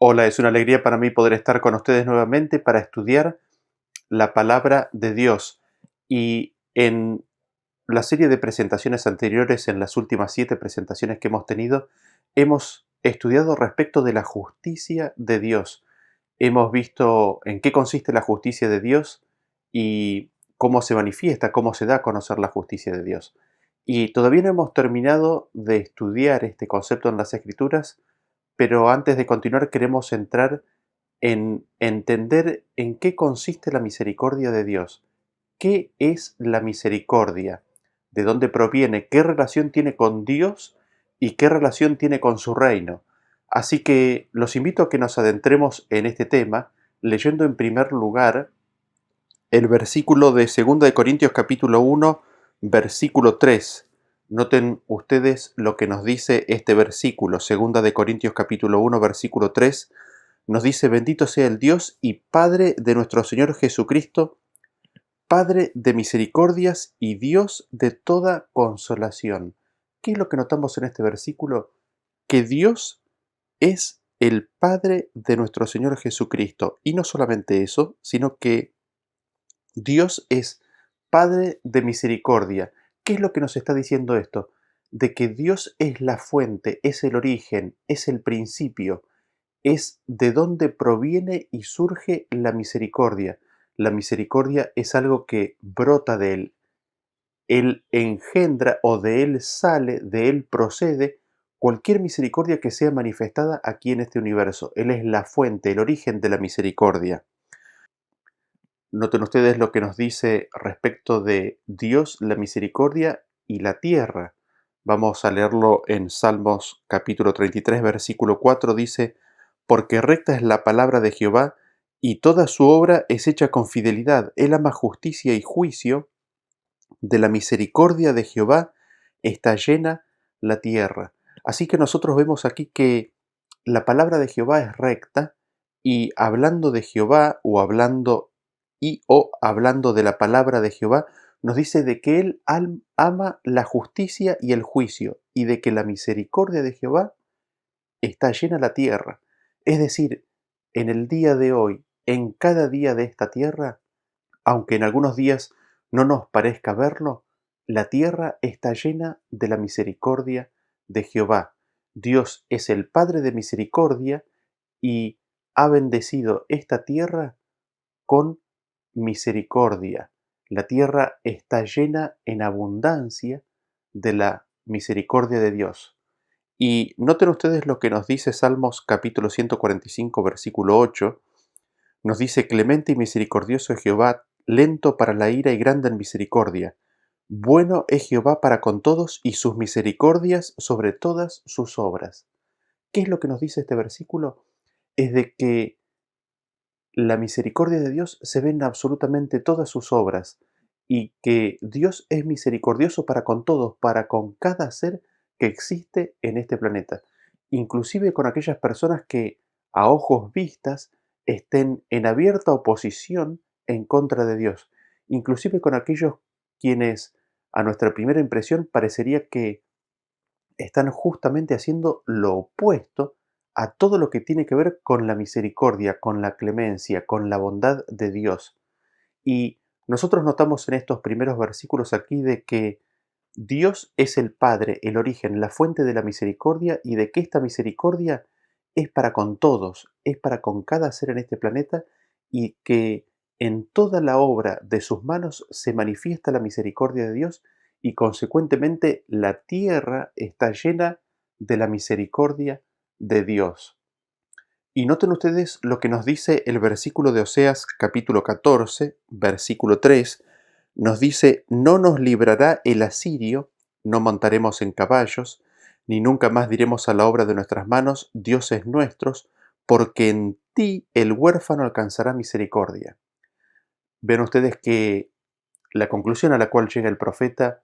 Hola, es una alegría para mí poder estar con ustedes nuevamente para estudiar la palabra de Dios. Y en la serie de presentaciones anteriores, en las últimas 7 presentaciones que hemos tenido, hemos estudiado respecto de la justicia de Dios. Hemos visto en qué consiste la justicia de Dios y cómo se manifiesta, cómo se da a conocer la justicia de Dios. Y todavía no hemos terminado de estudiar este concepto en las Escrituras, pero antes de continuar queremos entrar en entender en qué consiste la misericordia de Dios. ¿Qué es la misericordia? ¿De dónde proviene? ¿Qué relación tiene con Dios y qué relación tiene con su reino? Así que los invito a que nos adentremos en este tema leyendo en primer lugar el versículo de 2 de Corintios capítulo 1, versículo 3. Noten ustedes lo que nos dice este versículo. 2 de Corintios capítulo 1, versículo 3 nos dice: bendito sea el Dios y Padre de nuestro Señor Jesucristo, Padre de misericordias y Dios de toda consolación. ¿Qué es lo que notamos en este versículo? Que Dios es el Padre de nuestro Señor Jesucristo. Y no solamente eso, sino que Dios es Padre de misericordia. ¿Qué es lo que nos está diciendo esto? De que Dios es la fuente, es el origen, es el principio, es de donde proviene y surge la misericordia. La misericordia es algo que brota de Él. Él engendra o de Él sale, de Él procede cualquier misericordia que sea manifestada aquí en este universo. Él es la fuente, el origen de la misericordia. Noten ustedes lo que nos dice respecto de Dios, la misericordia y la tierra. Vamos a leerlo en Salmos capítulo 33, versículo 4, dice: porque recta es la palabra de Jehová, y toda su obra es hecha con fidelidad. Él ama justicia y juicio. De la misericordia de Jehová está llena la tierra. Así que nosotros vemos aquí que la palabra de Jehová es recta, y hablando de Jehová o hablando de la palabra de Jehová, nos dice de que Él ama la justicia y el juicio, y de que la misericordia de Jehová está llena la tierra. Es decir, en el día de hoy, en cada día de esta tierra, aunque en algunos días no nos parezca verlo, la tierra está llena de la misericordia de Jehová. Dios es el Padre de misericordia y ha bendecido esta tierra con misericordia. La tierra está llena en abundancia de la misericordia de Dios. Y noten ustedes lo que nos dice Salmos capítulo 145, versículo 8. Nos dice: clemente y misericordioso es Jehová, lento para la ira y grande en misericordia. Bueno es Jehová para con todos, y sus misericordias sobre todas sus obras. ¿Qué es lo que nos dice este versículo? Es de que la misericordia de Dios se ve en absolutamente todas sus obras, y que Dios es misericordioso para con todos, para con cada ser que existe en este planeta, inclusive con aquellas personas que a ojos vistas estén en abierta oposición en contra de Dios, inclusive con aquellos quienes a nuestra primera impresión parecería que están justamente haciendo lo opuesto a todo lo que tiene que ver con la misericordia, con la clemencia, con la bondad de Dios. Y nosotros notamos en estos primeros versículos aquí de que Dios es el Padre, el origen, la fuente de la misericordia, y de que esta misericordia es para con todos, es para con cada ser en este planeta, y que en toda la obra de sus manos se manifiesta la misericordia de Dios, y consecuentemente la tierra está llena de la misericordia de Dios. Y noten ustedes lo que nos dice el versículo de Oseas capítulo 14, versículo 3. Nos dice: no nos librará el asirio, no montaremos en caballos, ni nunca más diremos a la obra de nuestras manos, dioses nuestros, porque en ti el huérfano alcanzará misericordia. Ven ustedes que la conclusión a la cual llega el profeta,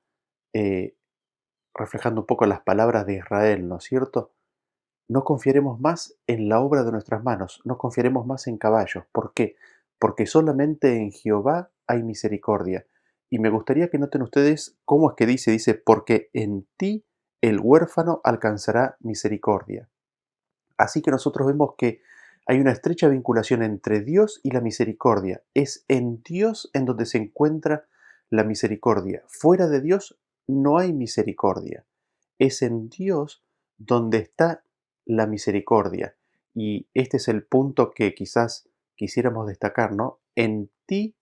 eh, reflejando un poco las palabras de Israel, ¿no es cierto? No confiaremos más en la obra de nuestras manos, no confiaremos más en caballos. ¿Por qué? Porque solamente en Jehová hay misericordia. Y me gustaría que noten ustedes cómo es que dice, porque en ti el huérfano alcanzará misericordia. Así que nosotros vemos que Hay una estrecha vinculación entre Dios y la misericordia. Es en Dios en donde se encuentra la misericordia. Fuera de Dios no hay misericordia. Es en Dios donde está la misericordia. Y este es el punto que quizás quisiéramos destacar, ¿no? En ti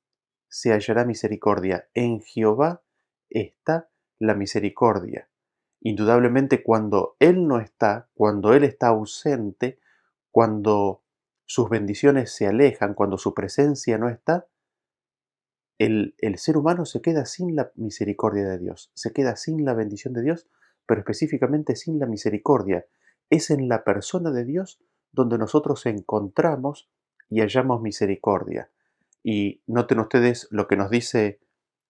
se hallará misericordia. En Jehová está la misericordia. Indudablemente cuando Él no está, cuando Él está ausente, cuando sus bendiciones se alejan, cuando su presencia no está, el ser humano se queda sin la misericordia de Dios, se queda sin la bendición de Dios, pero específicamente sin la misericordia. Es en la persona de Dios donde nosotros encontramos y hallamos misericordia. Y noten ustedes lo que nos dice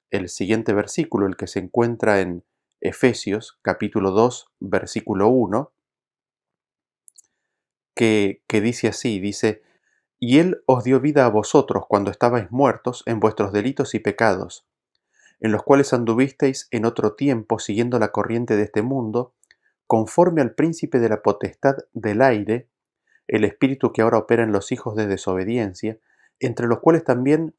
el siguiente versículo, el que se encuentra en Efesios capítulo 2, versículo 1, que dice así, dice, y Él os dio vida a vosotros cuando estabais muertos en vuestros delitos y pecados, en los cuales anduvisteis en otro tiempo siguiendo la corriente de este mundo, conforme al príncipe de la potestad del aire, el espíritu que ahora opera en los hijos de desobediencia, entre los cuales también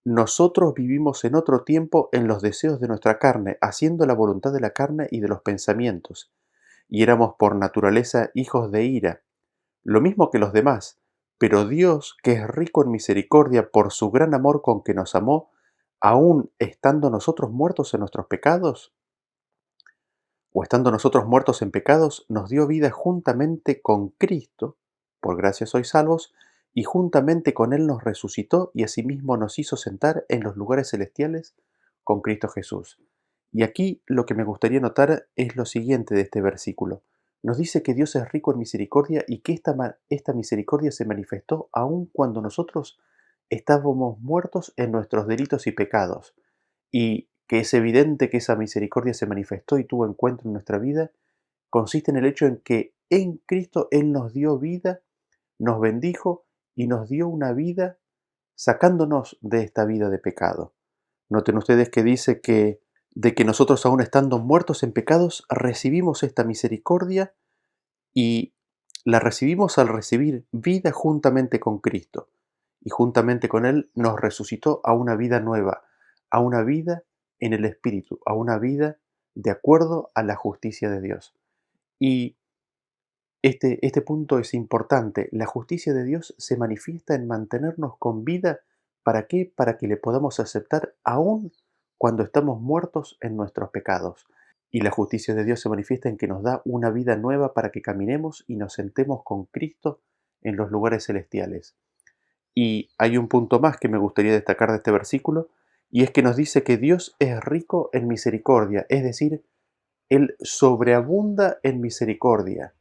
nosotros vivimos en otro tiempo en los deseos de nuestra carne, haciendo la voluntad de la carne y de los pensamientos, y éramos por naturaleza hijos de ira, lo mismo que los demás, pero Dios, que es rico en misericordia por su gran amor con que nos amó, aun estando nosotros muertos en nuestros pecados, o estando nosotros muertos en pecados, nos dio vida juntamente con Cristo, por gracia sois salvos, y juntamente con Él nos resucitó y asimismo nos hizo sentar en los lugares celestiales con Cristo Jesús. Y aquí lo que me gustaría notar es lo siguiente de este versículo. Nos dice que Dios es rico en misericordia y que esta misericordia se manifestó aun cuando nosotros estábamos muertos en nuestros delitos y pecados, y que es evidente que esa misericordia se manifestó y tuvo encuentro en nuestra vida, consiste en el hecho en que en Cristo Él nos dio vida, nos bendijo y nos dio una vida sacándonos de esta vida de pecado. Noten ustedes que dice que de que nosotros aún estando muertos en pecados recibimos esta misericordia y la recibimos al recibir vida juntamente con Cristo. Y juntamente con Él nos resucitó a una vida nueva, a una vida en el Espíritu, a una vida de acuerdo a la justicia de Dios. Y este punto es importante. La justicia de Dios se manifiesta en mantenernos con vida. ¿Para qué? Para que le podamos aceptar aún cuando estamos muertos en nuestros pecados. Y la justicia de Dios se manifiesta en que nos da una vida nueva para que caminemos y nos sentemos con Cristo en los lugares celestiales. Y hay un punto más que me gustaría destacar de este versículo, y es que nos dice que Dios es rico en misericordia, es decir, Él sobreabunda en misericordia.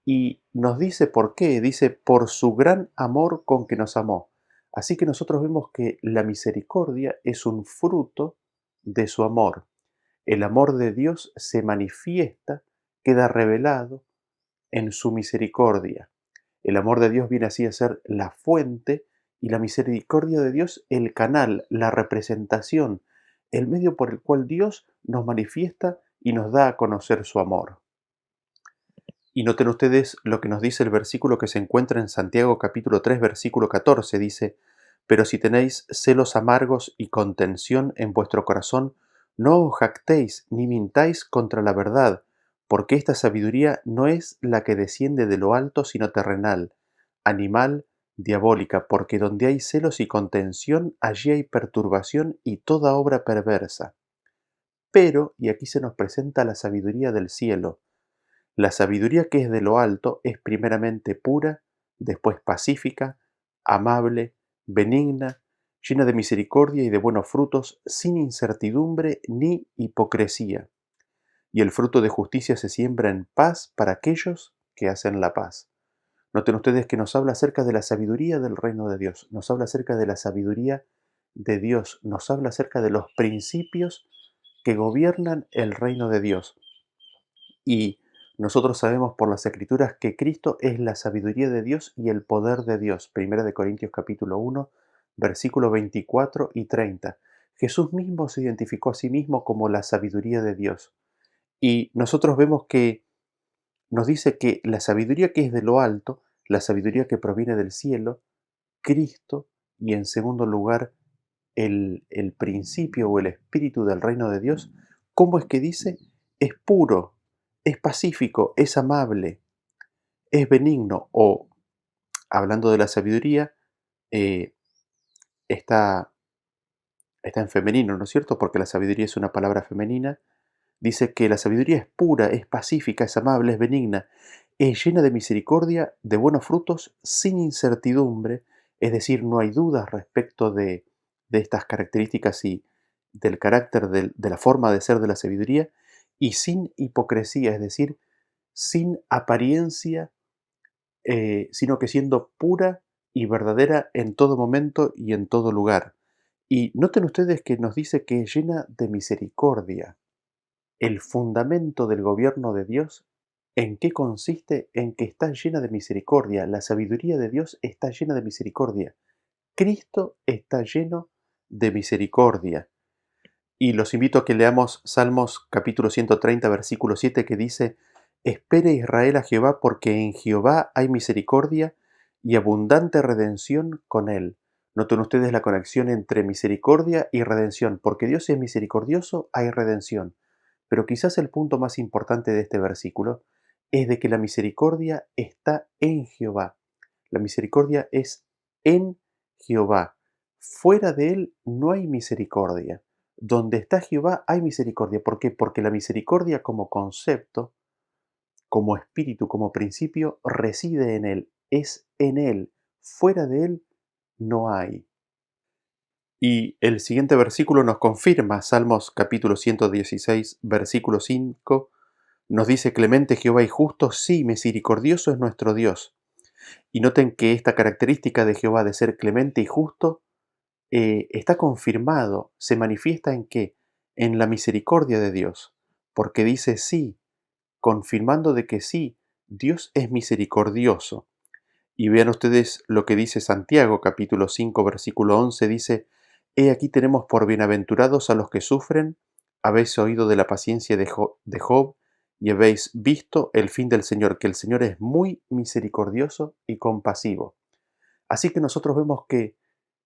Y nos dice por qué, dice por su gran amor con que nos amó. Así que nosotros vemos que la misericordia es un fruto de su amor. El amor de Dios se manifiesta, queda revelado en su misericordia. El amor de Dios viene así a ser la fuente y la misericordia de Dios el canal, la representación, el medio por el cual Dios nos manifiesta y nos da a conocer su amor. Y noten ustedes lo que nos dice el versículo que se encuentra en Santiago capítulo 3 versículo 14, dice, pero si tenéis celos amargos y contención en vuestro corazón, no os jactéis ni mintáis contra la verdad, porque esta sabiduría no es la que desciende de lo alto, sino terrenal, animal, diabólica, porque donde hay celos y contención, allí hay perturbación y toda obra perversa. Pero, y aquí se nos presenta la sabiduría del cielo, la sabiduría que es de lo alto es primeramente pura, después pacífica, amable, benigna, llena de misericordia y de buenos frutos, sin incertidumbre ni hipocresía. Y el fruto de justicia se siembra en paz para aquellos que hacen la paz. Noten ustedes que nos habla acerca de la sabiduría del reino de Dios, nos habla acerca de la sabiduría de Dios, nos habla acerca de los principios que gobiernan el reino de Dios. Y nosotros sabemos por las Escrituras que Cristo es la sabiduría de Dios y el poder de Dios. Primera de Corintios capítulo 1, versículos 24 y 30. Jesús mismo se identificó a sí mismo como la sabiduría de Dios. Y nosotros vemos que nos dice que la sabiduría que es de lo alto la sabiduría que proviene del cielo, Cristo, y en segundo lugar, el principio o el espíritu del reino de Dios. ¿Cómo es que dice? Es puro, es pacífico, es amable, es benigno, o hablando de la sabiduría, eh, está, está en femenino, ¿no es cierto? Porque la sabiduría es una palabra femenina. Dice que la sabiduría es pura, es pacífica, es amable, es benigna, es llena de misericordia, de buenos frutos, sin incertidumbre, es decir, no hay dudas respecto de estas características y del carácter de la forma de ser de la sabiduría, y sin hipocresía, es decir, sin apariencia, sino que siendo pura y verdadera en todo momento y en todo lugar. Y noten ustedes que nos dice que es llena de misericordia. El fundamento del gobierno de Dios, ¿en qué consiste? En que está llena de misericordia. La sabiduría de Dios está llena de misericordia. Cristo está lleno de misericordia. Y los invito a que leamos Salmos capítulo 130, versículo 7, que dice: Espere Israel a Jehová, porque en Jehová hay misericordia y abundante redención con él. Noten ustedes la conexión entre misericordia y redención. Porque Dios es misericordioso, hay redención. Pero quizás el punto más importante de este versículo es de que la misericordia está en Jehová. La misericordia es en Jehová. Fuera de él no hay misericordia. Donde está Jehová hay misericordia. ¿Por qué? Porque la misericordia como concepto, como espíritu, como principio, reside en él, es en él. Fuera de él no hay. Y el siguiente versículo nos confirma, Salmos capítulo 116, versículo 5, nos dice: Clemente Jehová y justo, sí, misericordioso es nuestro Dios. Y noten que esta característica de Jehová de ser clemente y justo está confirmado, se manifiesta en qué, en la misericordia de Dios, porque dice sí, confirmando de que sí, Dios es misericordioso. Y vean ustedes lo que dice Santiago, capítulo 5, versículo 11, dice: He aquí tenemos por bienaventurados a los que sufren, habéis oído de la paciencia de Job, y habéis visto el fin del Señor, que el Señor es muy misericordioso y compasivo. Así que nosotros vemos que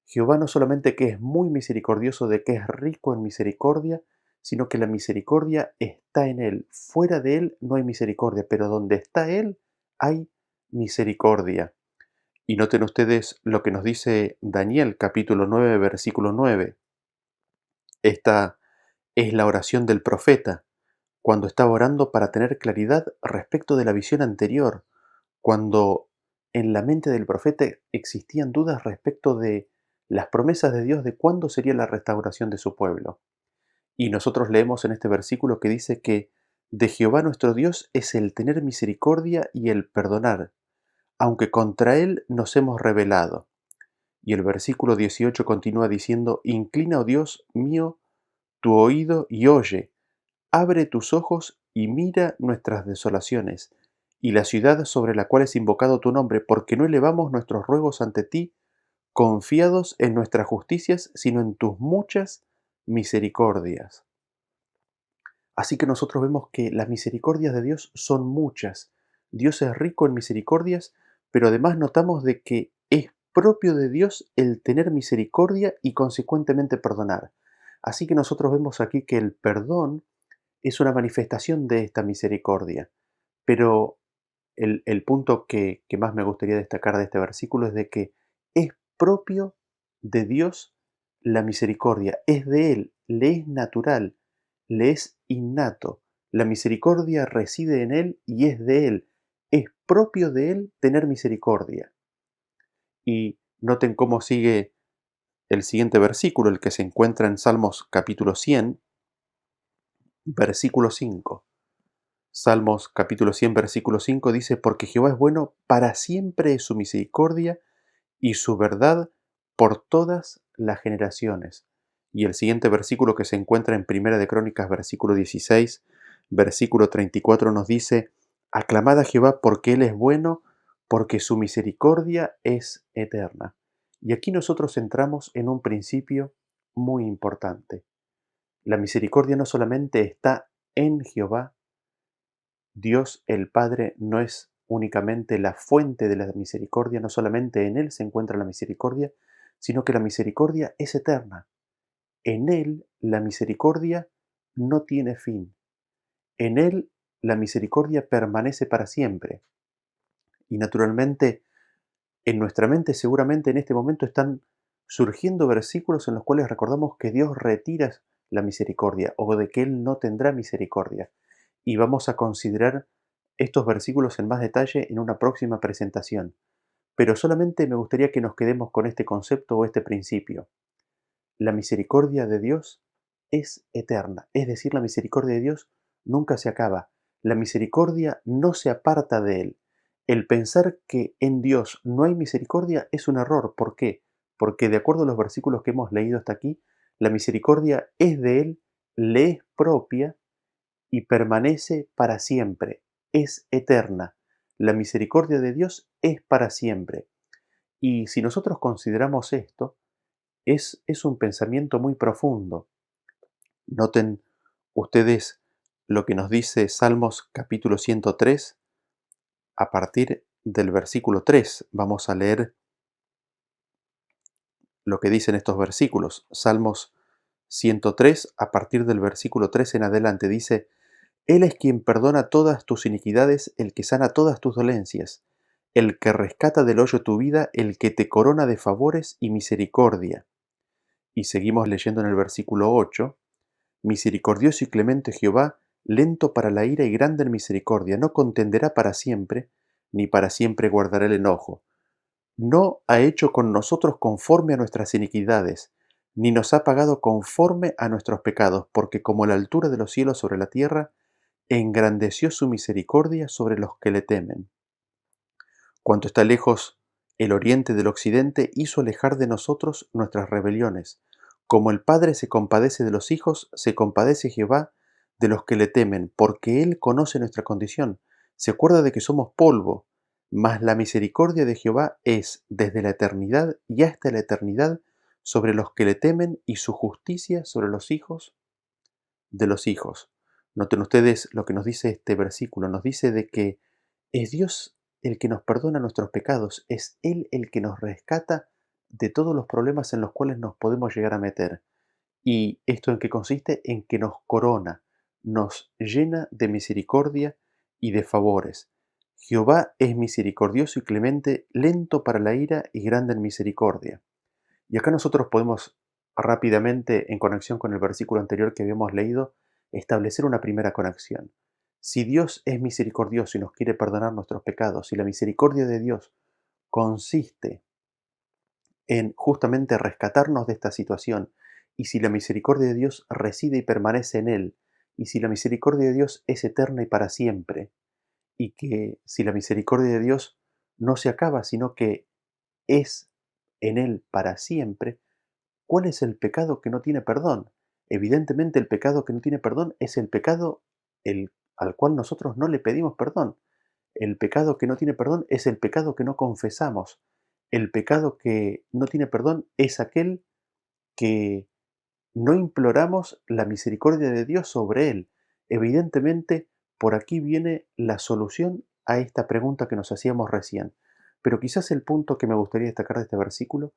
Jehová no solamente que es muy misericordioso, de que es rico en misericordia, sino que la misericordia está en Él. Fuera de Él no hay misericordia, pero donde está Él hay misericordia. Y noten ustedes lo que nos dice Daniel capítulo 9, versículo 9. Esta es la oración del profeta, cuando estaba orando para tener claridad respecto de la visión anterior, cuando en la mente del profeta existían dudas respecto de las promesas de Dios de cuándo sería la restauración de su pueblo. Y nosotros leemos en este versículo que dice que de Jehová nuestro Dios es el tener misericordia y el perdonar, aunque contra él nos hemos rebelado. Y el versículo 18 continúa diciendo: Inclina, oh Dios mío, tu oído y oye, abre tus ojos y mira nuestras desolaciones, y la ciudad sobre la cual es invocado tu nombre, porque no elevamos nuestros ruegos ante ti, confiados en nuestras justicias, sino en tus muchas misericordias. Así que nosotros vemos que las misericordias de Dios son muchas. Dios es rico en misericordias, pero además notamos de que es propio de Dios el tener misericordia y consecuentemente perdonar. Así que nosotros vemos aquí que el perdón es una manifestación de esta misericordia. Pero el punto que más me gustaría destacar de este versículo es de que es propio de Dios la misericordia, es de Él, le es natural, le es innato. La misericordia reside en Él y es de Él. Es propio de Él tener misericordia. Y noten cómo sigue el siguiente versículo, el que se encuentra en Salmos capítulo 100, versículo 5. Salmos capítulo 100, versículo 5 dice: Porque Jehová es bueno, para siempre es su misericordia y su verdad por todas las generaciones. Y el siguiente versículo que se encuentra en Primera de Crónicas, versículo 16, versículo 34 nos dice: Aclamad a Jehová porque Él es bueno, porque su misericordia es eterna. Y aquí nosotros entramos en un principio muy importante. La misericordia no solamente está en Jehová, Dios el Padre no es únicamente la fuente de la misericordia, no solamente en Él se encuentra la misericordia, sino que la misericordia es eterna. En Él la misericordia no tiene fin. En Él la misericordia permanece para siempre. Y naturalmente, en nuestra mente seguramente en este momento están surgiendo versículos en los cuales recordamos que Dios retira la misericordia o de que Él no tendrá misericordia. Y vamos a considerar estos versículos en más detalle en una próxima presentación. Pero solamente me gustaría que nos quedemos con este concepto o este principio. La misericordia de Dios es eterna, es decir, la misericordia de Dios nunca se acaba. La misericordia no se aparta de Él. El pensar que en Dios no hay misericordia es un error. ¿Por qué? Porque de acuerdo a los versículos que hemos leído hasta aquí, la misericordia es de Él, le es propia y permanece para siempre. Es eterna. La misericordia de Dios es para siempre. Y si nosotros consideramos esto, es un pensamiento muy profundo. Noten ustedes lo que nos dice Salmos capítulo 103 a partir del versículo 3. Vamos a leer lo que dicen estos versículos. Salmos 103 a partir del versículo 3 en adelante dice: Él es quien perdona todas tus iniquidades, el que sana todas tus dolencias, el que rescata del hoyo tu vida, el que te corona de favores y misericordia. Y seguimos leyendo en el versículo 8. Misericordioso y clemente Jehová, lento para la ira y grande en misericordia, no contenderá para siempre, ni para siempre guardará el enojo. No ha hecho con nosotros conforme a nuestras iniquidades, ni nos ha pagado conforme a nuestros pecados, porque como la altura de los cielos sobre la tierra, engrandeció su misericordia sobre los que le temen. Cuanto está lejos el oriente del occidente, hizo alejar de nosotros nuestras rebeliones. Como el Padre se compadece de los hijos, se compadece Jehová de los que le temen, porque Él conoce nuestra condición, se acuerda de que somos polvo, mas la misericordia de Jehová es desde la eternidad y hasta la eternidad sobre los que le temen, y su justicia sobre los hijos de los hijos. Noten ustedes lo que nos dice este versículo, nos dice de que es Dios el que nos perdona nuestros pecados, es Él el que nos rescata de todos los problemas en los cuales nos podemos llegar a meter. ¿Y esto en qué consiste? En que nos corona, nos llena de misericordia y de favores. Jehová es misericordioso y clemente, lento para la ira y grande en misericordia. Y acá nosotros podemos rápidamente, en conexión con el versículo anterior que habíamos leído, establecer una primera conexión. Si Dios es misericordioso y nos quiere perdonar nuestros pecados, y la misericordia de Dios consiste en justamente rescatarnos de esta situación, y si la misericordia de Dios reside y permanece en Él, y si la misericordia de Dios es eterna y para siempre, y que si la misericordia de Dios no se acaba, sino que es en Él para siempre, ¿cuál es el pecado que no tiene perdón? Evidentemente el pecado que no tiene perdón es el pecado al cual nosotros no le pedimos perdón. El pecado que no tiene perdón es el pecado que no confesamos. El pecado que no tiene perdón es aquel que no imploramos la misericordia de Dios sobre él. Evidentemente, por aquí viene la solución a esta pregunta que nos hacíamos recién. Pero quizás el punto que me gustaría destacar de este versículo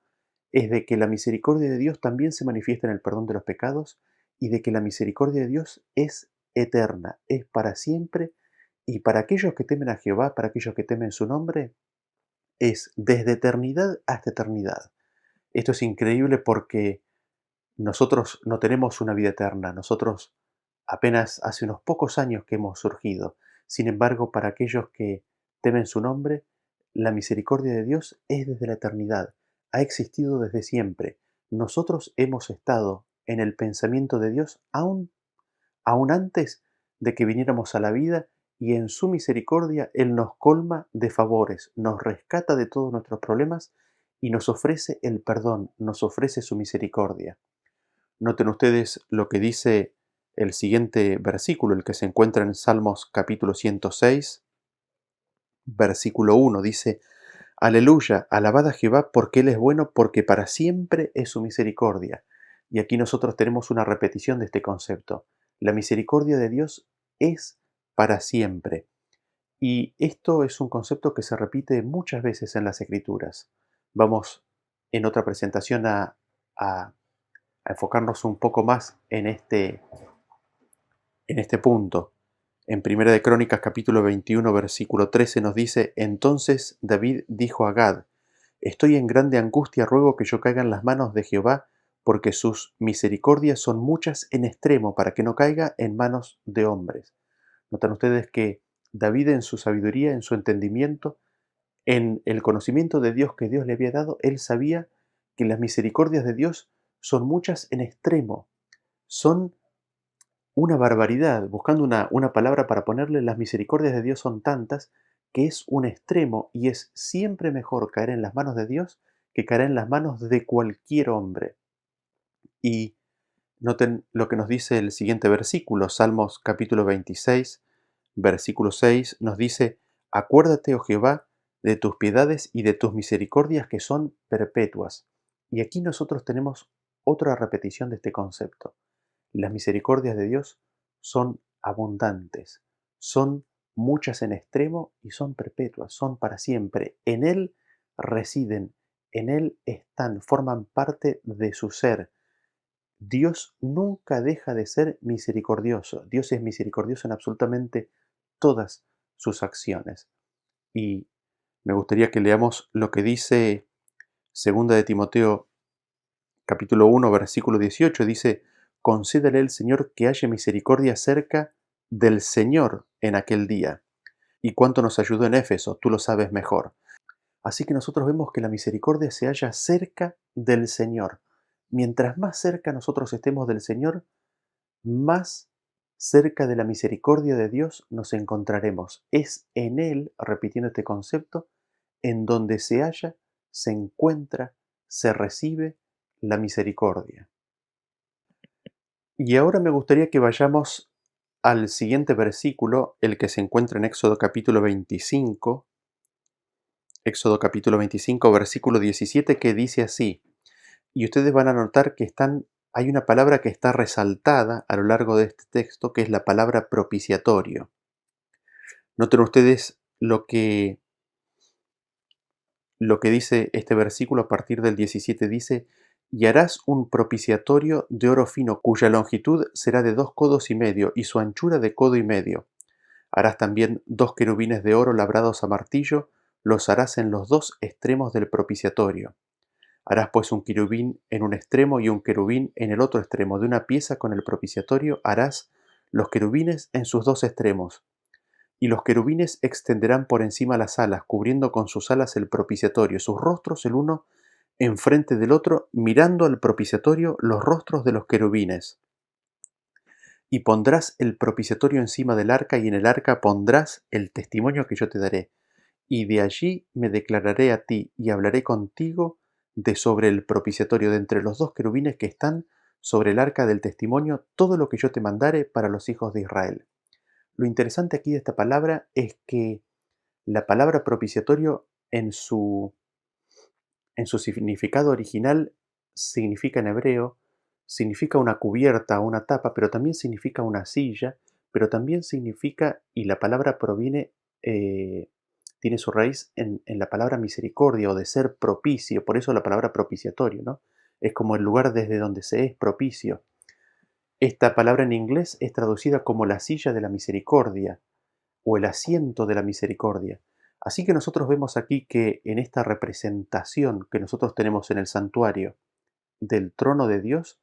es de que la misericordia de Dios también se manifiesta en el perdón de los pecados, y de que la misericordia de Dios es eterna, es para siempre, y para aquellos que temen a Jehová, para aquellos que temen su nombre, es desde eternidad hasta eternidad. Esto es increíble porque nosotros no tenemos una vida eterna, nosotros apenas hace unos pocos años que hemos surgido. Sin embargo, para aquellos que temen su nombre, la misericordia de Dios es desde la eternidad, ha existido desde siempre. Nosotros hemos estado en el pensamiento de Dios aún antes de que viniéramos a la vida, y en su misericordia Él nos colma de favores, nos rescata de todos nuestros problemas y nos ofrece el perdón, nos ofrece su misericordia. Noten ustedes lo que dice el siguiente versículo, el que se encuentra en Salmos capítulo 106, versículo 1, dice: Aleluya, alabad a Jehová porque Él es bueno, porque para siempre es su misericordia. Y aquí nosotros tenemos una repetición de este concepto. La misericordia de Dios es para siempre. Y esto es un concepto que se repite muchas veces en las Escrituras. Vamos en otra presentación a- a enfocarnos un poco más en este punto. En Primera de Crónicas capítulo 21 versículo 13 nos dice: Entonces David dijo a Gad: Estoy en grande angustia, ruego que yo caiga en las manos de Jehová, porque sus misericordias son muchas en extremo, para que no caiga en manos de hombres. Notan ustedes que David, en su sabiduría, en su entendimiento, en el conocimiento de Dios que Dios le había dado, él sabía que las misericordias de Dios son muchas en extremo, son una barbaridad. Buscando una palabra para ponerle, las misericordias de Dios son tantas que es un extremo, y es siempre mejor caer en las manos de Dios que caer en las manos de cualquier hombre. Y noten lo que nos dice el siguiente versículo. Salmos capítulo 26, versículo 6 nos dice: Acuérdate, oh Jehová, de tus piedades y de tus misericordias, que son perpetuas. Y aquí nosotros tenemos otra repetición de este concepto. Las misericordias de Dios son abundantes, son muchas en extremo y son perpetuas, son para siempre. En Él residen, en Él están, forman parte de su ser. Dios nunca deja de ser misericordioso. Dios es misericordioso en absolutamente todas sus acciones. Y me gustaría que leamos lo que dice Segunda de Timoteo capítulo 1, versículo 18. Dice: Concédele el Señor que haya misericordia cerca del Señor en aquel día. Y cuánto nos ayudó en Éfeso, tú lo sabes mejor. Así que nosotros vemos que la misericordia se halla cerca del Señor. Mientras más cerca nosotros estemos del Señor, más cerca de la misericordia de Dios nos encontraremos. Es en Él, repitiendo este concepto, en donde se halla, se encuentra, se recibe la misericordia. Y ahora me gustaría que vayamos al siguiente versículo, el que se encuentra en Éxodo capítulo 25, versículo 17, que dice así. Y ustedes van a notar que hay una palabra que está resaltada a lo largo de este texto, que es la palabra propiciatorio. Noten ustedes lo que dice este versículo a partir del 17. Dice: Y harás un propiciatorio de oro fino, cuya longitud será de 2 codos y medio, y su anchura de codo y medio. Harás también 2 querubines de oro labrados a martillo, los harás en los 2 extremos del propiciatorio. Harás pues un querubín en un extremo y un querubín en el otro extremo. De una pieza con el propiciatorio harás los querubines en sus 2 extremos. Y los querubines extenderán por encima las alas, cubriendo con sus alas el propiciatorio, sus rostros el uno enfrente del otro, mirando al propiciatorio los rostros de los querubines. Y pondrás el propiciatorio encima del arca, y en el arca pondrás el testimonio que yo te daré. Y de allí me declararé a ti, y hablaré contigo de sobre el propiciatorio, de entre los 2 querubines que están sobre el arca del testimonio, todo lo que yo te mandare para los hijos de Israel. Lo interesante aquí de esta palabra es que la palabra propiciatorio en su significado original significa, en hebreo, significa una cubierta, una tapa, pero también significa una silla, pero también significa, y la palabra tiene su raíz en la palabra misericordia, o de ser propicio, por eso la palabra propiciatorio, ¿no? Es como el lugar desde donde se es propicio. Esta palabra en inglés es traducida como la silla de la misericordia, o el asiento de la misericordia. Así que nosotros vemos aquí que en esta representación que nosotros tenemos en el santuario del trono de Dios,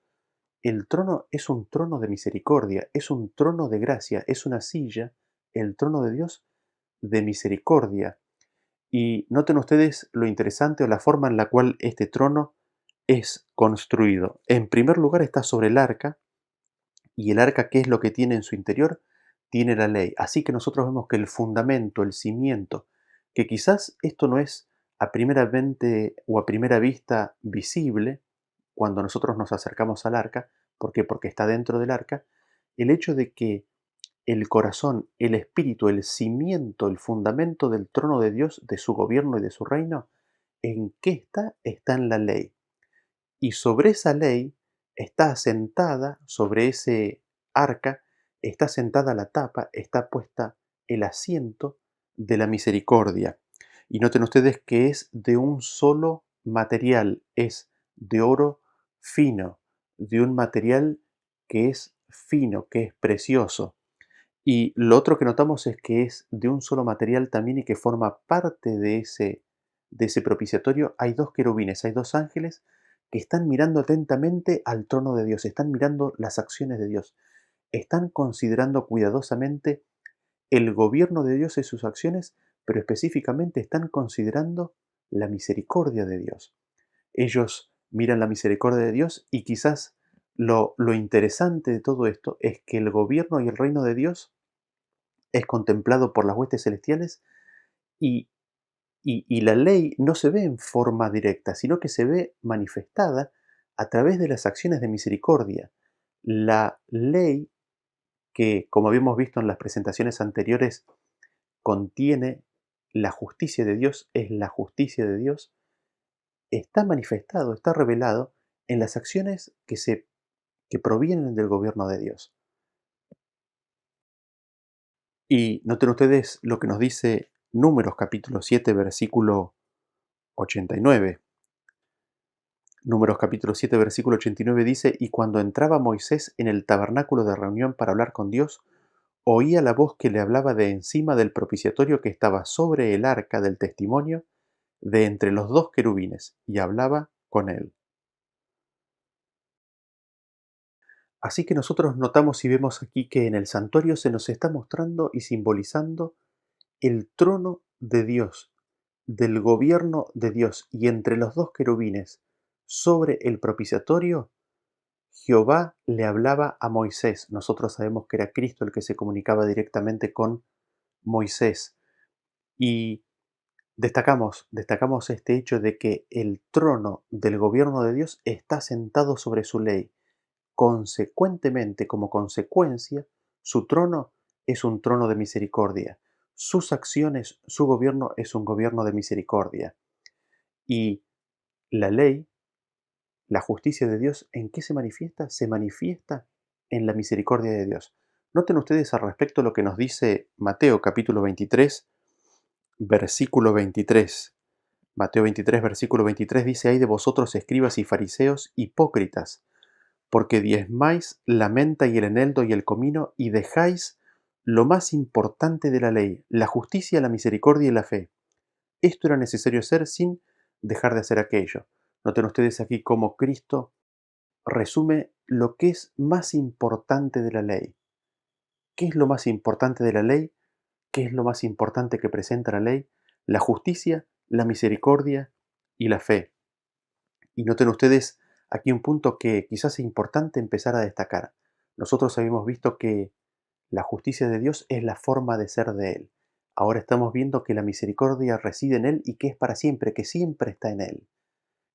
el trono es un trono de misericordia, es un trono de gracia, es una silla, el trono de Dios, de misericordia. Y noten ustedes lo interesante, o la forma en la cual este trono es construido. En primer lugar está sobre el arca, y el arca, ¿qué es lo que tiene en su interior? Tiene la ley. Así que nosotros vemos que el fundamento, el cimiento, que quizás esto no es a primera mente o a primera vista visible cuando nosotros nos acercamos al arca. ¿Por qué? Porque está dentro del arca. El hecho de que el corazón, el espíritu, el cimiento, el fundamento del trono de Dios, de su gobierno y de su reino, ¿en qué está? Está en la ley. Y sobre esa ley está asentada, sobre ese arca, está sentada la tapa, está puesta el asiento de la misericordia. Y noten ustedes que es de un solo material, es de oro fino, de un material que es fino, que es precioso. Y lo otro que notamos es que es de un solo material también y que forma parte de ese propiciatorio. Hay dos querubines, hay dos ángeles que están mirando atentamente al trono de Dios, están mirando las acciones de Dios, están considerando cuidadosamente el gobierno de Dios y sus acciones, pero específicamente están considerando la misericordia de Dios. Ellos miran la misericordia de Dios y quizás lo interesante de todo esto es que el gobierno y el reino de Dios es contemplado por las huestes celestiales y, y la ley no se ve en forma directa, sino que se ve manifestada a través de las acciones de misericordia. La ley, que como habíamos visto en las presentaciones anteriores, contiene la justicia de Dios, es la justicia de Dios, está manifestado, está revelado en las acciones que provienen del gobierno de Dios. Y noten ustedes lo que nos dice Números capítulo 7, versículo 89. Números capítulo 7, versículo 89 dice: Y cuando entraba Moisés en el tabernáculo de reunión para hablar con Dios, oía la voz que le hablaba de encima del propiciatorio que estaba sobre el arca del testimonio, de entre los dos querubines, y hablaba con él. Así que nosotros notamos y vemos aquí que en el santuario se nos está mostrando y simbolizando el trono de Dios, del gobierno de Dios, y entre los dos querubines, sobre el propiciatorio, Jehová le hablaba a Moisés. Nosotros sabemos que era Cristo el que se comunicaba directamente con Moisés. Y destacamos este hecho de que el trono del gobierno de Dios está sentado sobre su ley. Consecuentemente, como consecuencia, su trono es un trono de misericordia. Sus acciones, su gobierno es un gobierno de misericordia. Y la ley, la justicia de Dios, ¿en qué se manifiesta? Se manifiesta en la misericordia de Dios. Noten ustedes al respecto lo que nos dice Mateo capítulo 23, versículo 23. Mateo 23, versículo 23 dice: Ay de vosotros, escribas y fariseos, hipócritas, porque diezmáis la menta y el eneldo y el comino, y dejáis lo más importante de la ley, la justicia, la misericordia y la fe. Esto era necesario hacer sin dejar de hacer aquello. Noten ustedes aquí cómo Cristo resume lo que es más importante de la ley. ¿Qué es lo más importante de la ley? ¿Qué es lo más importante que presenta la ley? La justicia, la misericordia y la fe. Y noten ustedes aquí un punto que quizás es importante empezar a destacar. Nosotros habíamos visto que la justicia de Dios es la forma de ser de Él. Ahora estamos viendo que la misericordia reside en Él y que es para siempre, que siempre está en Él.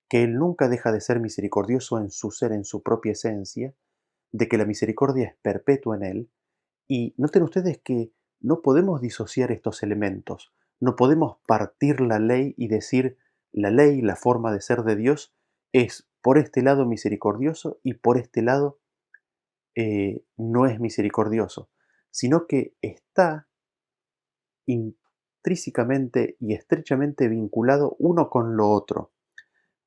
Que Él nunca deja de ser misericordioso en su ser, en su propia esencia, de que la misericordia es perpetua en Él. Y noten ustedes que no podemos disociar estos elementos. No podemos partir la ley y decir la ley, la forma de ser de Dios, es por este lado misericordioso y por este lado no es misericordioso, sino que está intrínsecamente y estrechamente vinculado uno con lo otro.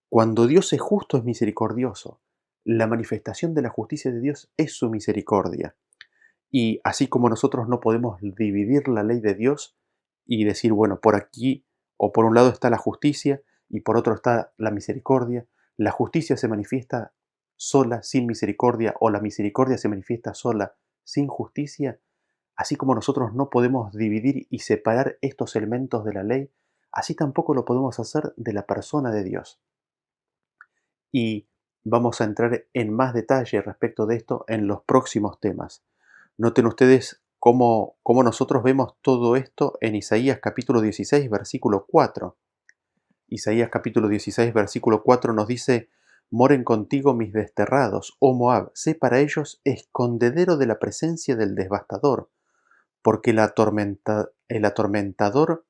Cuando Dios es justo, es misericordioso. La manifestación de la justicia de Dios es su misericordia. Y así como nosotros no podemos dividir la ley de Dios y decir, bueno, por aquí o por un lado está la justicia y por otro está la misericordia, la justicia se manifiesta sola sin misericordia o la misericordia se manifiesta sola sin justicia, así como nosotros no podemos dividir y separar estos elementos de la ley, así tampoco lo podemos hacer de la persona de Dios. Y vamos a entrar en más detalle respecto de esto en los próximos temas. Noten ustedes cómo nosotros vemos todo esto en Isaías capítulo 16, versículo 4. Isaías capítulo 16, versículo 4 nos dice: Moren contigo mis desterrados, oh Moab, sé para ellos escondedero de la presencia del devastador, porque el atormentador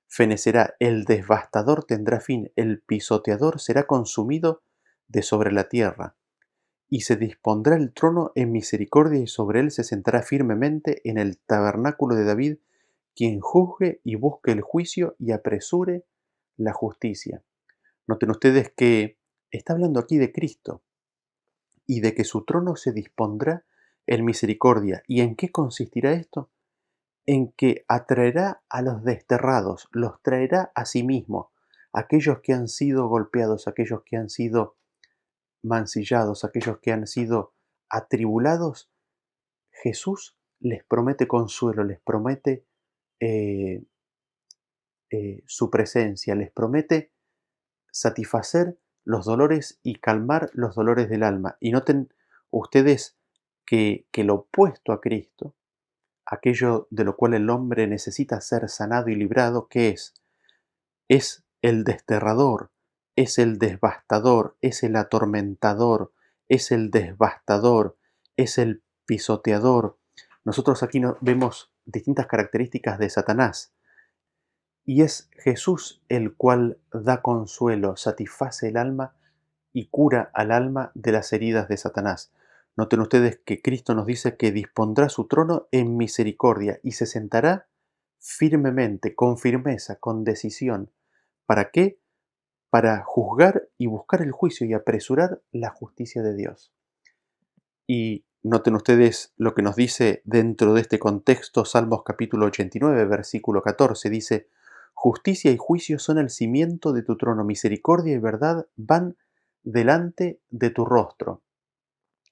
fenecerá, el devastador tendrá fin, el pisoteador será consumido de sobre la tierra. Y se dispondrá el trono en misericordia y sobre él se sentará firmemente en el tabernáculo de David, quien juzgue y busque el juicio y apresure la justicia. Noten ustedes que está hablando aquí de Cristo y de que su trono se dispondrá en misericordia. ¿Y en qué consistirá esto? En que atraerá a los desterrados, los traerá a sí mismo, aquellos que han sido golpeados, aquellos que han sido mancillados, aquellos que han sido atribulados. Jesús les promete consuelo, les promete eh, su presencia, les promete satisfacer los dolores y calmar los dolores del alma. Y noten ustedes que lo opuesto a Cristo, aquello de lo cual el hombre necesita ser sanado y librado, ¿qué es? Es el desterrador, es el devastador, es el atormentador, es el devastador, es el pisoteador. Nosotros aquí vemos distintas características de Satanás. Y es Jesús el cual da consuelo, satisface el alma y cura al alma de las heridas de Satanás. Noten ustedes que Cristo nos dice que dispondrá su trono en misericordia y se sentará firmemente, con firmeza, con decisión. ¿Para qué? Para juzgar y buscar el juicio y apresurar la justicia de Dios. Y noten ustedes lo que nos dice dentro de este contexto Salmos capítulo 89, versículo 14. Dice, justicia y juicio son el cimiento de tu trono, misericordia y verdad van delante de tu rostro.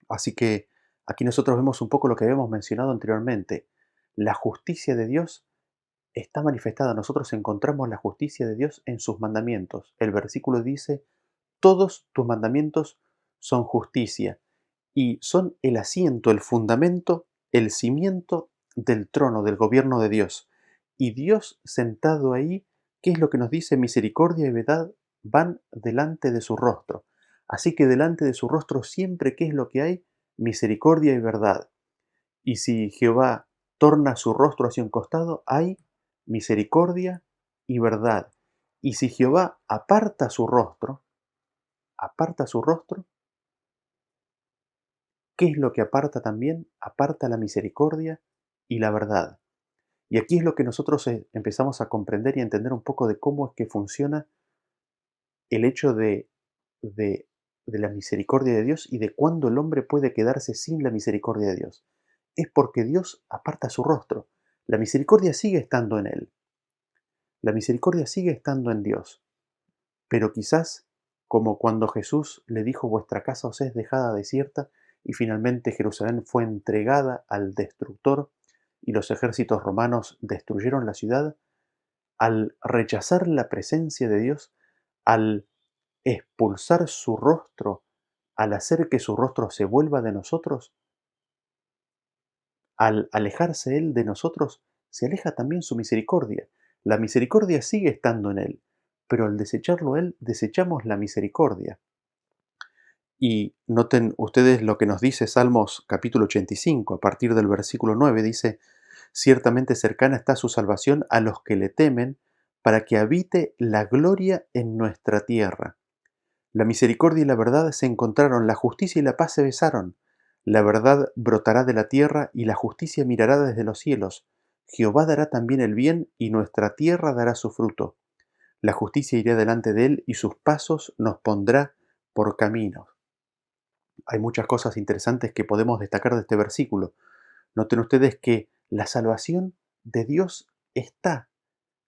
Así que aquí nosotros vemos un poco lo que habíamos mencionado anteriormente. La justicia de Dios está manifestada. Nosotros encontramos la justicia de Dios en sus mandamientos. El versículo dice, todos tus mandamientos son justicia y son el asiento, el fundamento, el cimiento del trono, del gobierno de Dios. Y Dios sentado ahí, ¿qué es lo que nos dice? Misericordia y verdad van delante de su rostro. Así que delante de su rostro siempre, ¿qué es lo que hay? Misericordia y verdad. Y si Jehová torna su rostro hacia un costado, hay misericordia y verdad. Y si Jehová aparta su rostro, ¿qué es lo que aparta también? Aparta la misericordia y la verdad. Y aquí es lo que nosotros empezamos a comprender y a entender un poco de cómo es que funciona el hecho de, de la misericordia de Dios y de cuándo el hombre puede quedarse sin la misericordia de Dios. Es porque Dios aparta su rostro. La misericordia sigue estando en Él. La misericordia sigue estando en Dios. Pero quizás, como cuando Jesús le dijo, vuestra casa os es dejada desierta, y finalmente Jerusalén fue entregada al destructor, y los ejércitos romanos destruyeron la ciudad, al rechazar la presencia de Dios, al expulsar su rostro, al hacer que su rostro se vuelva de nosotros, al alejarse Él de nosotros, se aleja también su misericordia. La misericordia sigue estando en Él, pero al desecharlo Él, desechamos la misericordia. Y noten ustedes lo que nos dice Salmos capítulo 85, a partir del versículo 9, dice, ciertamente cercana está su salvación a los que le temen, para que habite la gloria en nuestra tierra. La misericordia y la verdad se encontraron, la justicia y la paz se besaron. La verdad brotará de la tierra y la justicia mirará desde los cielos. Jehová dará también el bien y nuestra tierra dará su fruto. La justicia irá delante de él y sus pasos nos pondrá por caminos. Hay muchas cosas interesantes que podemos destacar de este versículo. Noten ustedes que la salvación de Dios está.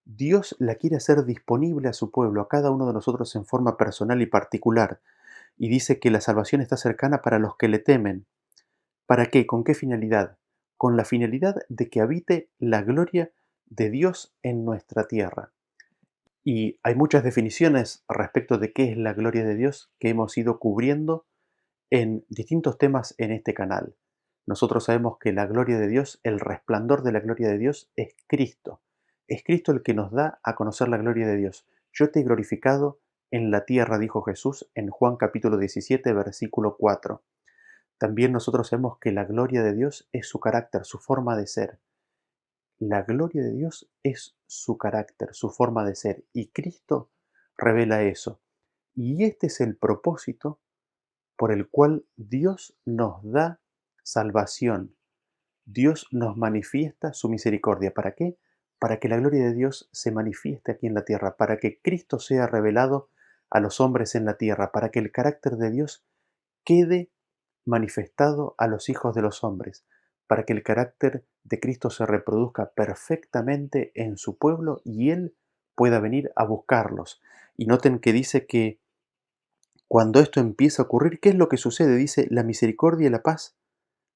Dios la quiere hacer disponible a su pueblo, a cada uno de nosotros en forma personal y particular. Y dice que la salvación está cercana para los que le temen. ¿Para qué? ¿Con qué finalidad? Con la finalidad de que habite la gloria de Dios en nuestra tierra. Y hay muchas definiciones respecto de qué es la gloria de Dios que hemos ido cubriendo en distintos temas en este canal. Nosotros sabemos que la gloria de Dios, el resplandor de la gloria de Dios es Cristo. Es Cristo el que nos da a conocer la gloria de Dios. Yo te he glorificado en la tierra, dijo Jesús en Juan capítulo 17, versículo 4. También nosotros sabemos que la gloria de Dios es su carácter, su forma de ser. La gloria de Dios es su carácter, su forma de ser. Y Cristo revela eso. Y este es el propósito por el cual Dios nos da salvación. Dios nos manifiesta su misericordia. ¿Para qué? para que la gloria de Dios se manifieste aquí en la tierra, para que Cristo sea revelado a los hombres en la tierra, para que el carácter de Dios quede manifestado a los hijos de los hombres, para que el carácter de Cristo se reproduzca perfectamente en su pueblo y Él pueda venir a buscarlos. Y noten que dice que cuando esto empieza a ocurrir, ¿qué es lo que sucede? Dice, la misericordia y la paz,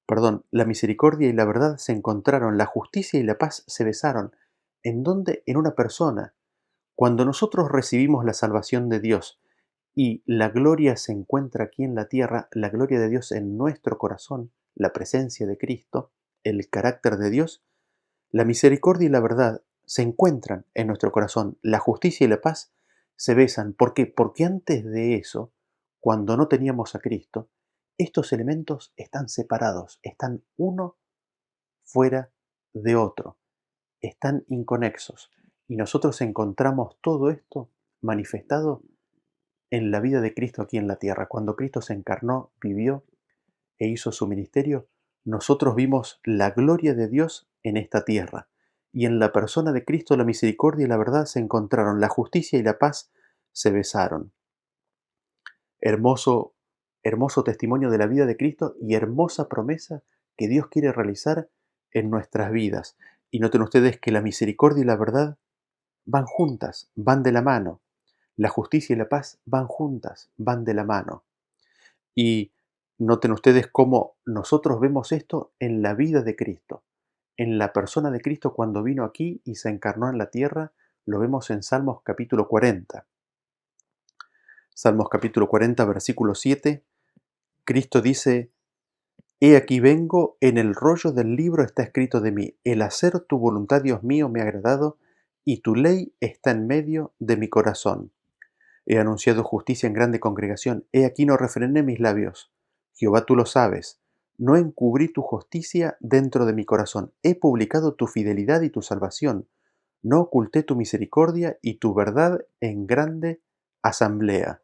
perdón, la misericordia y la verdad se encontraron, la justicia y la paz se besaron. ¿En dónde? En una persona. Cuando nosotros recibimos la salvación de Dios y la gloria se encuentra aquí en la tierra, la gloria de Dios en nuestro corazón, la presencia de Cristo, el carácter de Dios, la misericordia y la verdad se encuentran en nuestro corazón, la justicia y la paz se besan. ¿Por qué? Porque antes de eso, cuando no teníamos a Cristo, estos elementos están separados, están uno fuera de otro, están inconexos. Y nosotros encontramos todo esto manifestado en la vida de Cristo aquí en la tierra. Cuando Cristo se encarnó, vivió e hizo su ministerio, nosotros vimos la gloria de Dios en esta tierra. Y en la persona de Cristo la misericordia y la verdad se encontraron, la justicia y la paz se besaron. Hermoso, hermoso testimonio de la vida de Cristo y hermosa promesa que Dios quiere realizar en nuestras vidas. Y noten ustedes que la misericordia y la verdad van juntas, van de la mano. La justicia y la paz van juntas, van de la mano. Y noten ustedes cómo nosotros vemos esto en la vida de Cristo, en la persona de Cristo cuando vino aquí y se encarnó en la tierra, lo vemos en Salmos capítulo 40. Salmos capítulo 40, versículo 7, Cristo dice, He aquí vengo, en el rollo del libro está escrito de mí, el hacer tu voluntad, Dios mío, me ha agradado, y tu ley está en medio de mi corazón. He anunciado justicia en grande congregación. He aquí no refrené mis labios. Jehová, tú lo sabes. No encubrí tu justicia dentro de mi corazón. He publicado tu fidelidad y tu salvación. No oculté tu misericordia y tu verdad en grande asamblea.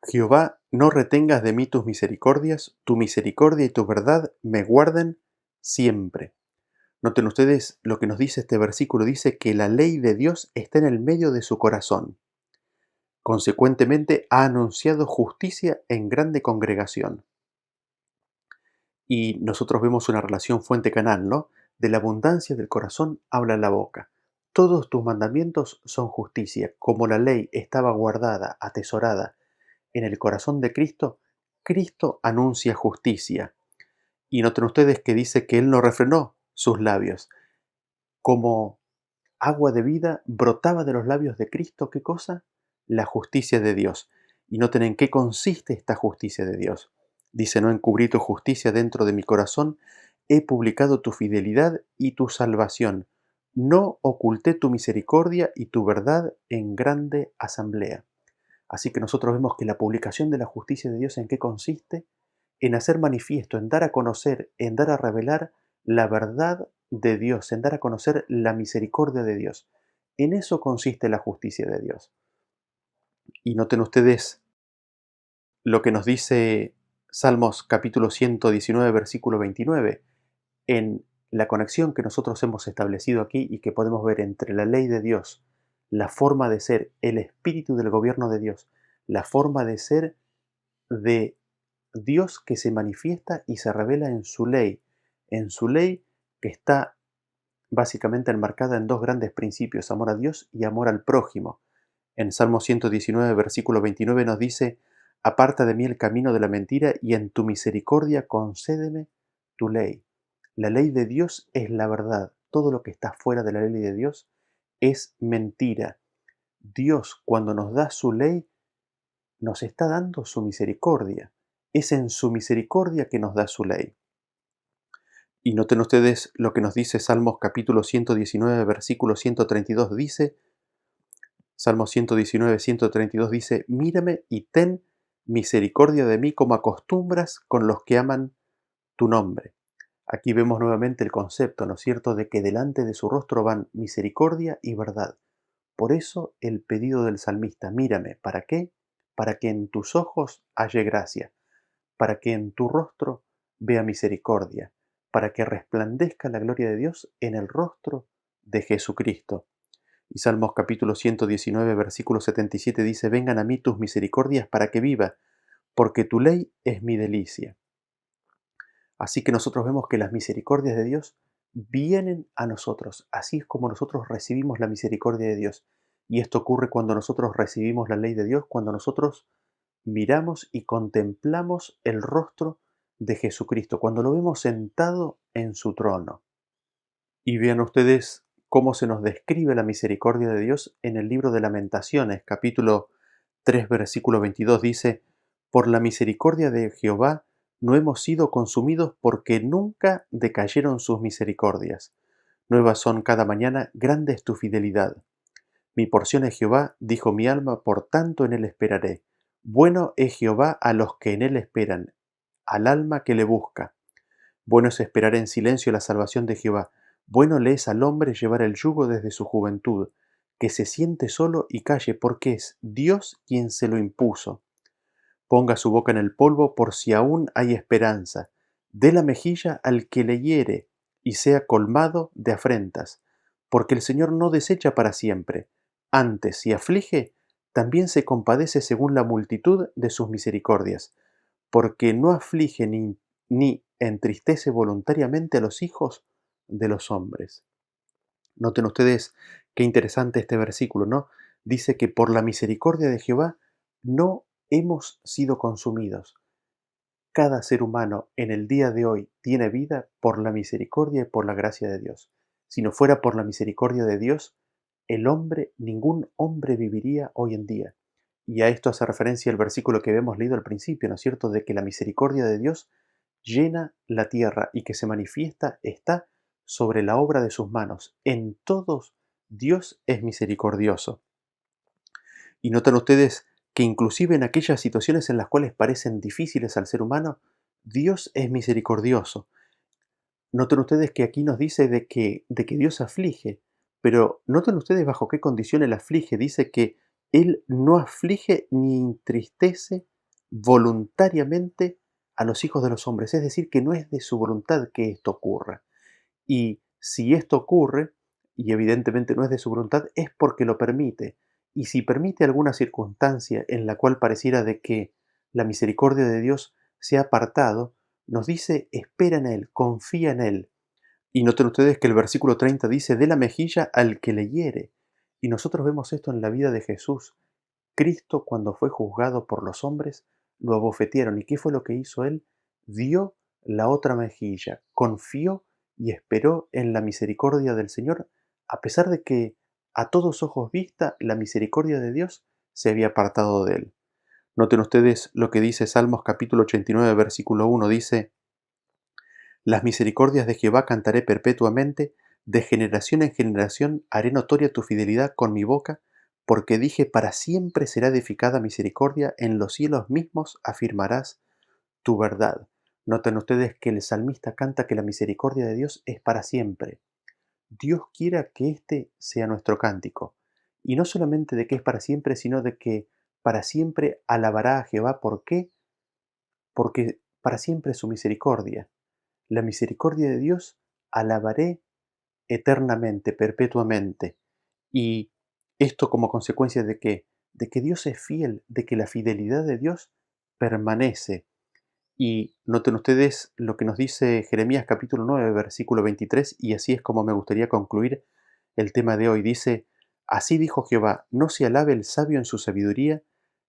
Jehová, no retengas de mí tus misericordias. Tu misericordia y tu verdad me guarden siempre. Noten ustedes lo que nos dice este versículo. Dice que la ley de Dios está en el medio de su corazón. Consecuentemente, ha anunciado justicia en grande congregación. Y nosotros vemos una relación fuente-canal, ¿no? De la abundancia del corazón habla la boca. Todos tus mandamientos son justicia. Como la ley estaba guardada, atesorada en el corazón de Cristo, Cristo anuncia justicia. Y noten ustedes que dice que Él no refrenó sus labios. Como agua de vida brotaba de los labios de Cristo, ¿qué cosa? La justicia de Dios. Y noten en qué consiste esta justicia de Dios. Dice, no encubrí tu justicia dentro de mi corazón, he publicado tu fidelidad y tu salvación. No oculté tu misericordia y tu verdad en grande asamblea. Así que nosotros vemos que la publicación de la justicia de Dios en qué consiste, en hacer manifiesto, en dar a conocer, en dar a revelar la verdad de Dios, en dar a conocer la misericordia de Dios. En eso consiste la justicia de Dios. Y noten ustedes lo que nos dice Salmos capítulo 119, versículo 29, en la conexión que nosotros hemos establecido aquí y que podemos ver entre la ley de Dios, la forma de ser, el espíritu del gobierno de Dios, la forma de ser de Dios que se manifiesta y se revela en su ley que está básicamente enmarcada en dos grandes principios, amor a Dios y amor al prójimo. En Salmo 119, versículo 29 nos dice, Aparta de mí el camino de la mentira y en tu misericordia concédeme tu ley. La ley de Dios es la verdad. Todo lo que está fuera de la ley de Dios es mentira. Dios, cuando nos da su ley, nos está dando su misericordia. Es en su misericordia que nos da su ley. Y noten ustedes lo que nos dice Salmos capítulo 119, versículo 132. Dice, Salmos 119, 132 dice, Mírame y ten misericordia de mí como acostumbras con los que aman tu nombre. Aquí vemos nuevamente el concepto, ¿no es cierto?, de que delante de su rostro van misericordia y verdad. Por eso el pedido del salmista, mírame, ¿para qué? Para que en tus ojos halle gracia, para que en tu rostro vea misericordia, para que resplandezca la gloria de Dios en el rostro de Jesucristo. Y Salmos capítulo 119, versículo 77 dice, vengan a mí tus misericordias para que viva, porque tu ley es mi delicia. Así que nosotros vemos que las misericordias de Dios vienen a nosotros. Así es como nosotros recibimos la misericordia de Dios. Y esto ocurre cuando nosotros recibimos la ley de Dios, cuando nosotros miramos y contemplamos el rostro de Jesucristo, cuando lo vemos sentado en su trono. Y vean ustedes cómo se nos describe la misericordia de Dios en el libro de Lamentaciones, capítulo 3, versículo 22, dice, por la misericordia de Jehová no hemos sido consumidos porque nunca decayeron sus misericordias. Nuevas son cada mañana, grande es tu fidelidad. Mi porción es Jehová, dijo mi alma, por tanto en él esperaré. Bueno es Jehová a los que en él esperan, al alma que le busca. Bueno es esperar en silencio la salvación de Jehová. Bueno le es al hombre llevar el yugo desde su juventud, que se siente solo y calle, porque es Dios quien se lo impuso. Ponga su boca en el polvo por si aún hay esperanza. Dé la mejilla al que le hiere, y sea colmado de afrentas, porque el Señor no desecha para siempre. Antes, si aflige, también se compadece según la multitud de sus misericordias, porque no aflige ni entristece voluntariamente a los hijos de los hombres. Noten ustedes qué interesante este versículo, ¿no? Dice que por la misericordia de Jehová no hemos sido consumidos. Cada ser humano en el día de hoy tiene vida por la misericordia y por la gracia de Dios. Si no fuera por la misericordia de Dios, ningún hombre viviría hoy en día. Y a esto hace referencia el versículo que habíamos leído al principio, ¿no es cierto?, de que la misericordia de Dios llena la tierra y que se manifiesta está sobre la obra de sus manos. En todos Dios es misericordioso. Y notan ustedes que inclusive en aquellas situaciones en las cuales parecen difíciles al ser humano, Dios es misericordioso. Noten ustedes que aquí nos dice de que Dios aflige, pero noten ustedes bajo qué condición Él aflige. Dice que Él no aflige ni entristece voluntariamente a los hijos de los hombres, es decir, que no es de su voluntad que esto ocurra. Y si esto ocurre, y evidentemente no es de su voluntad, es porque lo permite. Y si permite alguna circunstancia en la cual pareciera de que la misericordia de Dios se ha apartado, nos dice, espera en Él, confía en Él. Y noten ustedes que el versículo 30 dice, de la mejilla al que le hiere. Y nosotros vemos esto en la vida de Jesús. Cristo, cuando fue juzgado por los hombres, lo abofetearon. ¿Y qué fue lo que hizo Él? Dio la otra mejilla, confió y esperó en la misericordia del Señor, a pesar de que a todos ojos vista la misericordia de Dios se había apartado de Él. Noten ustedes lo que dice Salmos capítulo 89, versículo 1, dice, las misericordias de Jehová cantaré perpetuamente, de generación en generación haré notoria tu fidelidad con mi boca, porque dije, para siempre será edificada misericordia, en los cielos mismos afirmarás tu verdad. Noten ustedes que el salmista canta que la misericordia de Dios es para siempre. Dios quiera que este sea nuestro cántico. Y no solamente de que es para siempre, sino de que para siempre alabará a Jehová. ¿Por qué? Porque para siempre es su misericordia. La misericordia de Dios alabaré eternamente, perpetuamente. Y esto como consecuencia de que Dios es fiel, de que la fidelidad de Dios permanece. Y noten ustedes lo que nos dice Jeremías capítulo 9, versículo 23, y así es como me gustaría concluir el tema de hoy. Dice, así dijo Jehová, no se alabe el sabio en su sabiduría,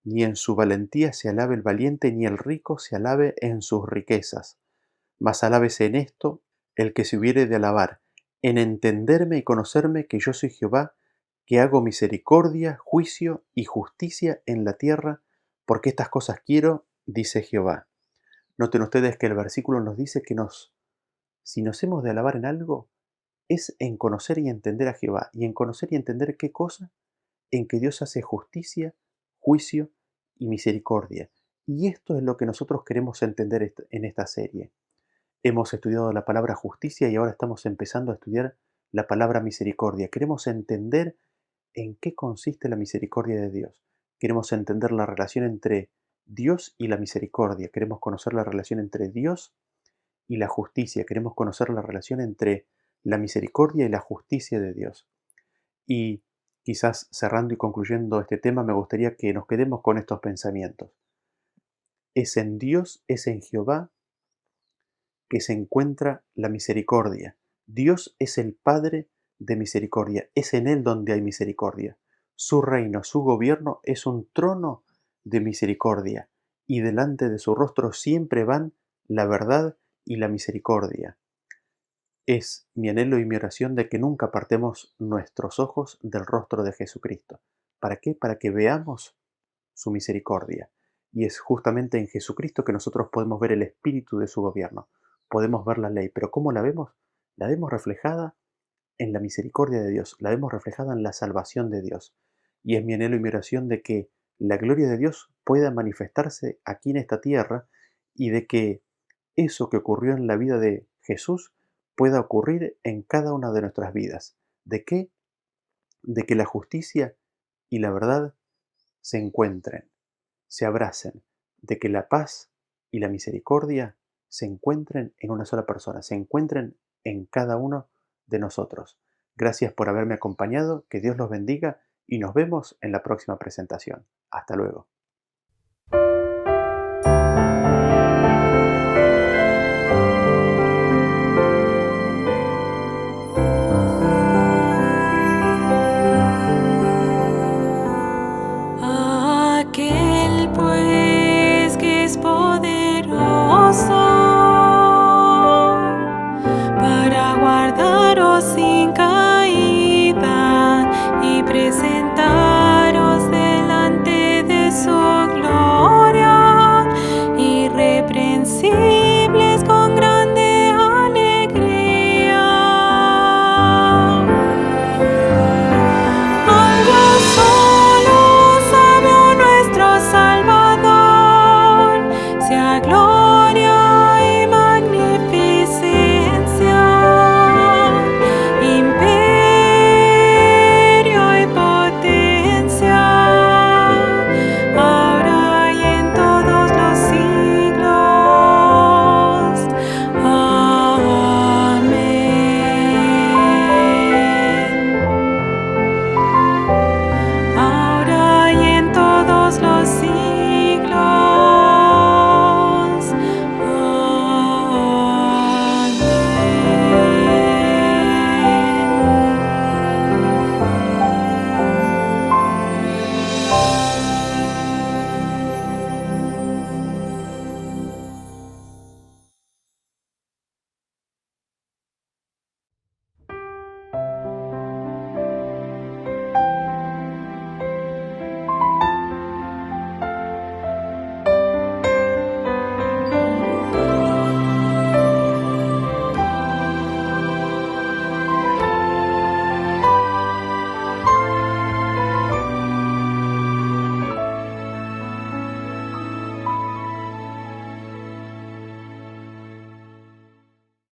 ni en su valentía se alabe el valiente, ni el rico se alabe en sus riquezas. Mas alábese en esto el que se hubiere de alabar, en entenderme y conocerme que yo soy Jehová, que hago misericordia, juicio y justicia en la tierra, porque estas cosas quiero, dice Jehová. Noten ustedes que el versículo nos dice que si nos hemos de alabar en algo, es en conocer y entender a Jehová. ¿Y en conocer y entender qué cosa? En que Dios hace justicia, juicio y misericordia. Y esto es lo que nosotros queremos entender en esta serie. Hemos estudiado la palabra justicia y ahora estamos empezando a estudiar la palabra misericordia. Queremos entender en qué consiste la misericordia de Dios. Queremos entender la relación entre Dios y la misericordia. Queremos conocer la relación entre Dios y la justicia. Queremos conocer la relación entre la misericordia y la justicia de Dios. Y quizás cerrando y concluyendo este tema, me gustaría que nos quedemos con estos pensamientos. Es en Dios, es en Jehová que se encuentra la misericordia. Dios es el Padre de misericordia, es en Él donde hay misericordia. Su reino, su gobierno es un trono de misericordia, y delante de su rostro siempre van la verdad y la misericordia. Es mi anhelo y mi oración de que nunca apartemos nuestros ojos del rostro de Jesucristo. ¿Para qué? Para que veamos su misericordia. Y es justamente en Jesucristo que nosotros podemos ver el espíritu de su gobierno. Podemos ver la ley, pero ¿cómo la vemos? La vemos reflejada en la misericordia de Dios, la vemos reflejada en la salvación de Dios. Y es mi anhelo y mi oración de que la gloria de Dios pueda manifestarse aquí en esta tierra y de que eso que ocurrió en la vida de Jesús pueda ocurrir en cada una de nuestras vidas. ¿De qué? De que la justicia y la verdad se encuentren, se abracen, de que la paz y la misericordia se encuentren en una sola persona, se encuentren en cada uno de nosotros. Gracias por haberme acompañado, que Dios los bendiga y nos vemos en la próxima presentación. Hasta luego. Aquel pues que es poderoso para guardaros sin caída y presentaros delante de su gloria, irreprensibles con grande alegría. Algo solo sabe nuestro Salvador, sea gloria